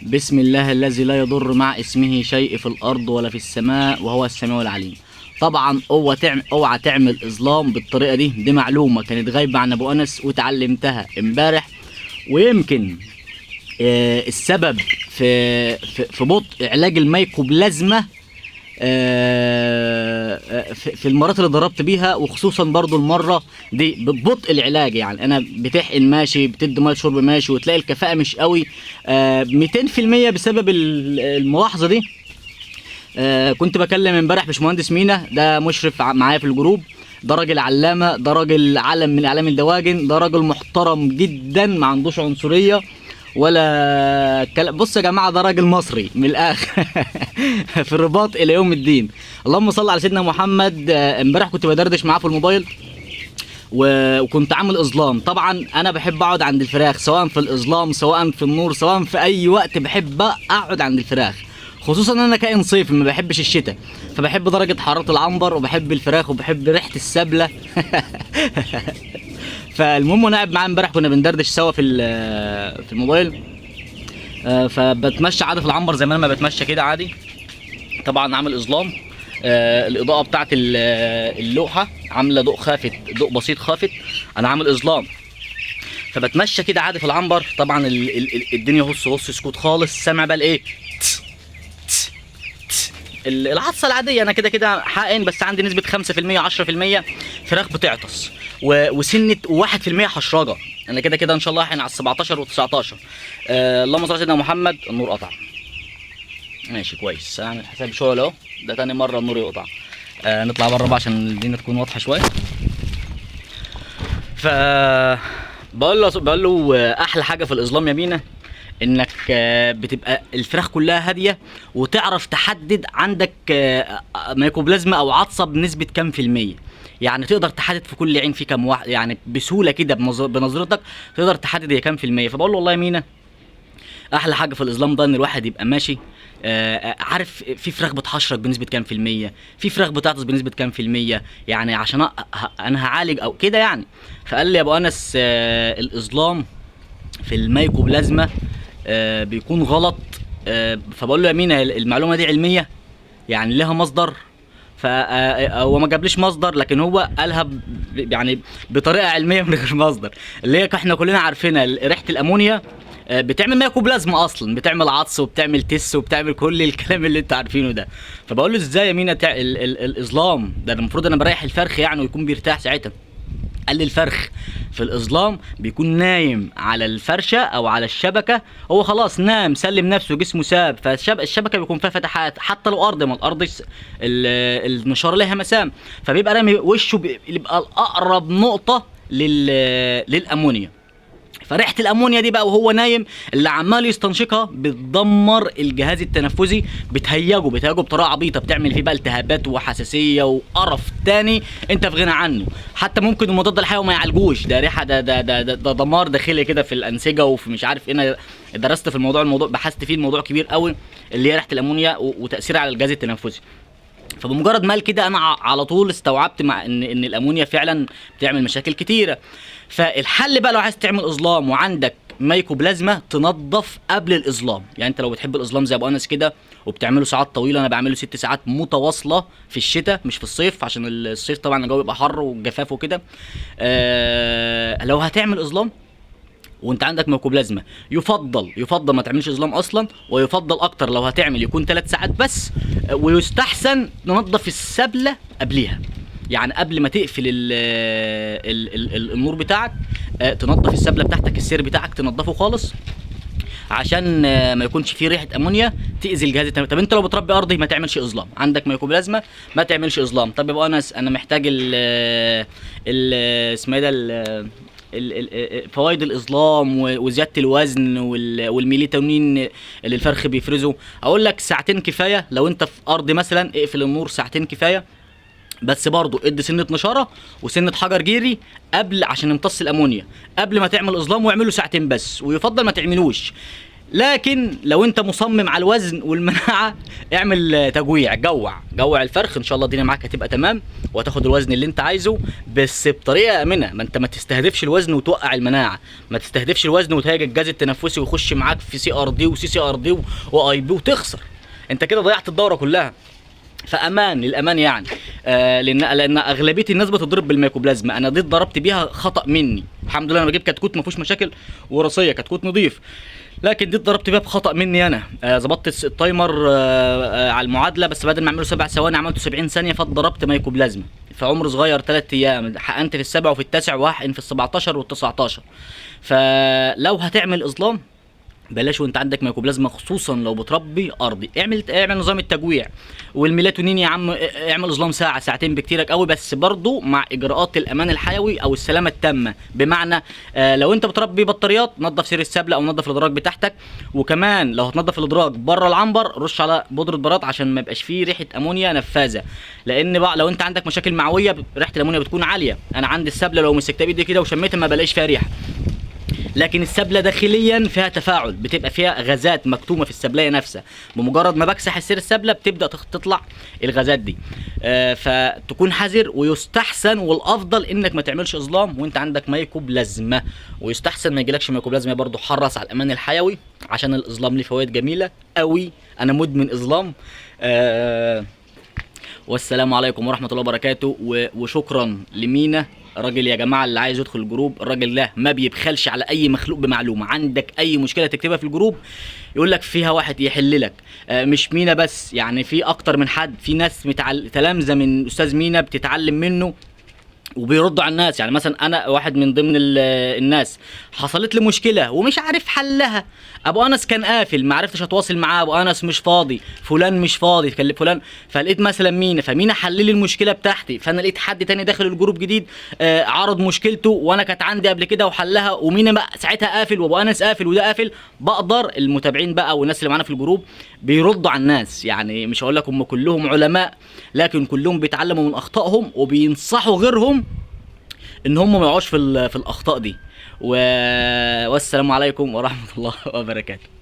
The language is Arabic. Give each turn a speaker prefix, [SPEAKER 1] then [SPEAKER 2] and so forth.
[SPEAKER 1] بسم الله الذي لا يضر مع اسمه شيء في الارض ولا في السماء وهو السميع العليم. طبعا اوعى تعمل اظلام بالطريقه دي معلومه كانت غايبه عن ابو انس وتعلمتها امبارح. ويمكن السبب في بطء علاج الميكوبلازما في المرات اللي ضربت بيها، وخصوصا برضو المره دي ببطء العلاج. يعني انا بتحقن ماشي، بتدي ميه شرب ماشي، وتلاقي الكفاءه مش قوي 200% بسبب الملاحظه دي. كنت بكلم امبارح باشمهندس مينا، ده مشرف معايا في الجروب، ده راجل علامه، ده راجل علم من اعلام الدواجن، ده راجل محترم جدا ما عندوش عنصريه ولا كلام. بص يا جماعه، ده راجل مصري من الاخر في الرباط الى يوم الدين. اللهم صل على سيدنا محمد. امبارح كنت بدردش معاه في الموبايل وكنت عامل اظلام. طبعا انا بحب اقعد عند الفراخ، سواء في الاظلام سواء في النور سواء في اي وقت، بحب اقعد عند الفراخ، خصوصا ان انا كائن صيفي ما بحبش الشتاء، فبحب درجه حراره العنبر وبحب الفراخ وبحب ريحه السبله فالمهم وانا قاعد معاه امبارح كنا بندردش سوا في الموبايل. فبتمشى عادي في العنبر زي ما انا ما بتمشى كده عادي. طبعا عامل اظلام، الاضاءه بتاعت اللوحه عامله ضوء خافت، ضوء بسيط خافت. انا عامل اظلام، فبتمشى كده عادي في العنبر. طبعا الدنيا هص سكوت خالص، سامع بقى الايه العطسه العاديه. انا كده حقن، بس عندي نسبه 5% 10% فراخ بتعطس وسنه 1% حشرجه. انا كده ان شاء الله هحقن على 17 و19. اللهم صل على سيدنا محمد. النور قطع، ماشي كويس، هعمل حساب شغل اهو، ده تاني مره النور يقطع. نطلع بره بقى عشان الدنيا تكون واضحه شويه. ف بقول له احلى حاجه في الاظلام يا مينا انك بتبقى الفراخ كلها هاديه، وتعرف تحدد عندك ميكوبلازما او عطسه بنسبه كام في الميه. يعني تقدر تحدد في كل عين في كام واحد، يعني بسهوله كده بنظرتك تقدر تحدد هي كام في الميه. فبقول له والله يا مينا احلى حاجه في الاظلام ده ان الواحد يبقى ماشي عارف في فراخ بتحشرك بنسبه كام في الميه، في فراخ بتعطس بنسبه كام في الميه، يعني عشان انا هعالج او كده يعني. فقال لي يا ابو انس الاظلام في الميكوبلازما بيكون غلط. فبقول له يا مينا المعلومه دي علميه يعني لها مصدر؟ فهو ما جابليش مصدر، لكن هو قالها يعني بطريقه علميه من غير مصدر، اللي هي احنا كلنا عارفينها. ريحه الامونيا بتعمل ميكوبلازما اصلا، بتعمل عطس وبتعمل تس وبتعمل كل الكلام اللي انتوا عارفينه ده. فبقول له ازاي يا مينا الاظلام ده المفروض انا بريح الفرخ يعني ويكون بيرتاح ساعتها. قال لي الفرخ في الاظلام بيكون نايم على الفرشه او على الشبكه، هو خلاص نام سلم نفسه جسمه ساب، فالشبكه بيكون فيها فتحات حتى لو ارض، ما الارض النشاره لها مسام، فبيبقى رامي وشه بيبقى الاقرب نقطه للامونيا. فريحه الامونيا دي بقى وهو نايم اللي عمال يستنشقها بتدمر الجهاز التنفسي، بتهيجه بطريقه عبيطه، بتعمل فيه بقى التهابات وحساسيه وقرف تاني انت في غنى عنه. حتى ممكن المضاد الحيوي ما يعالجوش، ده ريحه، ده دمار داخلي كده في الانسجه وفي مش عارف ايه. انا درست في الموضوع بحثت فيه، الموضوع كبير قوي اللي هي ريحه الامونيا وتاثيرها على الجهاز التنفسي. فبمجرد ما قال كده انا على طول استوعبت مع ان الامونيا فعلا بتعمل مشاكل كتيره. فالحل بقى لو عايز تعمل اظلام وعندك ميكوبلازما تنظف قبل الاظلام. يعني انت لو بتحب الاظلام زي ابو انس كده وبتعمله ساعات طويله، انا بعمله 6 ساعات متواصله في الشتاء مش في الصيف، عشان الصيف طبعا الجو بيبقى حر والجفاف وكده. لو هتعمل اظلام وانت عندك ميكوبلازما يفضل ما تعملش اظلام اصلا، ويفضل اكتر لو هتعمل يكون 3 ساعات بس. ويستحسن تنظف السبله قبليها، يعني قبل ما تقفل النور بتاعك تنظف السبله بتاعتك، السير بتاعك تنظفه خالص عشان ما يكونش فيه ريحه امونيا تاذي الجهاز التنفسي. طب انت لو بتربي ارضي ما تعملش اظلام، عندك ميكوبلازما ما تعملش اظلام. طب يبقى انا محتاج اسمه ايه ده فوائد الاظلام وزياده الوزن والميليتونين اللي الفرخ بيفرزه. اقول لك ساعتين كفايه، لو انت في ارض مثلا اقفل النور ساعتين كفايه، بس برضو ادي سنه نشاره وسنه حجر جيري قبل عشان يمتص الامونيا قبل ما تعمل اظلام، واعمله ساعتين بس، ويفضل ما تعملوش لكن لو انت مصمم على الوزن والمناعه اعمل تجويع، جوع الفرخ، ان شاء الله الدنيا معاك هتبقى تمام وهتاخد الوزن اللي انت عايزه، بس بطريقه امنه. ما انت ما تستهدفش الوزن وتوقع المناعه، ما تستهدفش الوزن وتهاجم الجهاز التنفسي ويخش معاك في سي ار دي وسي سي ار دي واي بي وتخسر، انت كده ضيعت الدوره كلها. فامان للامان يعني، لان اغلبيه الناس بتضرب بالميكوبلازما. انا دي اتضربت بيها خطا مني، الحمد لله انا بجيب كتكوت ما فيهوش مشاكل وراثيه، كتكوت نظيف، لكن دي اتضربت بيها بخطا مني انا. ظبطت التايمر على المعادله، بس بدل ما اعمله 7 ثواني عملته 70 ثانيه، فاتضربت ميكوبلازما في عمر صغير 3 ايام، حقنت في ال7 وفي ال9 وهحقن في ال17 وال19. فلو هتعمل اظلام بلاش وانت عندك ميكوبلازما، خصوصا لو بتربي ارضي. اعمل نظام التجويع والميلاتونين يا عم، اعمل اظلام ساعه ساعتين بكتيرك قوي، بس برضو مع اجراءات الامان الحيوي او السلامه التامه. بمعنى لو انت بتربي بطاريات نظف سير السبله او نظف الادراج بتاعتك، وكمان لو هتنظف الادراج بره العنبر رش على بودره براد عشان ما يبقاش فيه ريحه امونيا نفاذه، لان بقى لو انت عندك مشاكل معويه ريحه الامونيا بتكون عاليه. انا عندي السبله لو مسكتها بايدي كده وشميتها ما بلاقيش فيها ريحه، لكن السبله داخليا فيها تفاعل، بتبقى فيها غازات مكتومه في السبلايه نفسها، بمجرد ما بكسح السير السبله بتبدا تطلع الغازات دي. فتكون حذر، ويستحسن والافضل انك ما تعملش اظلام وانت عندك ميكوبلازما، ويستحسن ما يجيلكش ميكوبلازما برضو. حرص على الامان الحيوي عشان الاظلام ليه فوائد جميله قوي، انا مدمن اظلام. والسلام عليكم ورحمه الله وبركاته. وشكرا لمينا الراجل يا جماعه اللي عايز يدخل الجروب. الراجل ده ما بيبخلش على اي مخلوق بمعلومه، عندك اي مشكله تكتبها في الجروب يقول لك فيها واحد يحل لك. مش مينا بس، يعني في اكتر من حد، في ناس تلامذه من استاذ مينا بتتعلم منه وبيردوا على الناس. يعني مثلا انا واحد من ضمن الناس حصلت لي مشكله ومش عارف حلها، ابو انس كان قافل ما عرفتش اتواصل معاه، ابو انس مش فاضي، فلان مش فاضي، كلم فلان، فلقيت مثلا مينا، فمينا حل لي المشكله بتاعتي، فانا لقيت حد تاني داخل الجروب جديد عرض مشكلته وانا كانت عندي قبل كده وحلها، ومينا بقى ساعتها قافل وابو انس قافل وده قافل، بقدر المتابعين بقى والناس اللي معانا في الجروب بيردوا على الناس. يعني مش هقول لك هم كلهم علماء، لكن كلهم بيتعلموا من اخطائهم وبينصحوا غيرهم ان هم ما يقعوش في الاخطاء دي. والسلام عليكم ورحمه الله وبركاته.